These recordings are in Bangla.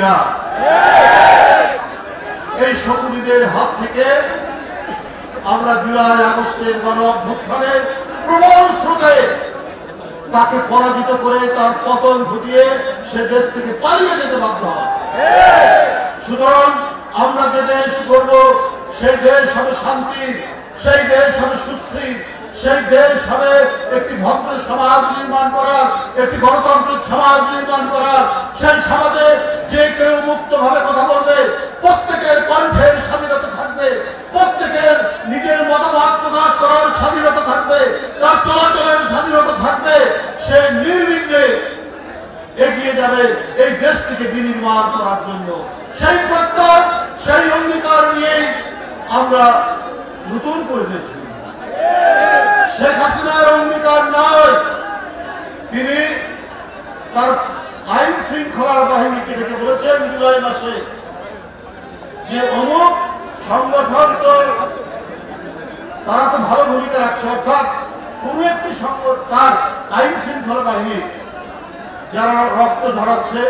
কিনা? এই শকুনিদের হাত থেকে আমরা জুলাই আগস্টের গণ অভ্যুত্থানে প্রবল স্রোতে তাকে পরাজিত করে তার পতন ঘটিয়ে সে দেশ থেকে পালিয়ে যেতে বাধ্য হয়। সুতরাং আমরা যে দেশ গড়ব সেই দেশ হবে শান্তির, সেই দেশ হবে সুস্থির, সেই দেশ হবে একটি ভদ্র সমাজ নির্মাণ করার, একটি গণতান্ত্রিক সমাজ নির্মাণ করার। সেই সমাজে যে কেউ মুক্তভাবে কথা বলবে, প্রত্যেকের কণ্ঠের স্বাধীনতা থাকবে, প্রত্যেকের নিজের মতামত প্রকাশ করার স্বাধীনতা থাকবে, তার চলাচলের স্বাধীনতা থাকবে। সে নির্বিঘ্নে এগিয়ে যাবে এই দেশটিকে বিনির্মাণ করার জন্য। সেই প্রত্যয়, সেই অঙ্গীকার নিয়েই আমরা নতুন করে দেশ গড়ব। শেখ হাসিনার অঙ্গীকার নয়, তিনি তার আইন শৃঙ্খলার বাহিনীকে ডেকে বলেছেন জুলাই মাসে যে অমুক সংগঠন তো তারা তো ভালো ভূমিকা রাখছে, অর্থাৎ কোন একটি সংগঠন তার আইন শৃঙ্খলা বাহিনী যারা রক্ত ঝরাচ্ছে,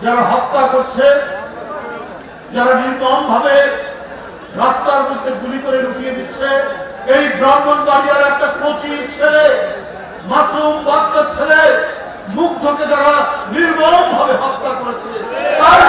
যারা হত্যা করছে, যারা নির্মম ভাবে রাস্তার মধ্যে গুলি করে ঢুকিয়ে দিচ্ছে, এই ব্রাহ্মণবাড়িয়ার একটা কচি ছেলে, মাসুম বাচ্চা ছেলে মুগ্ধকে যারা নির্মম ভাবে হত্যা করেছে, তার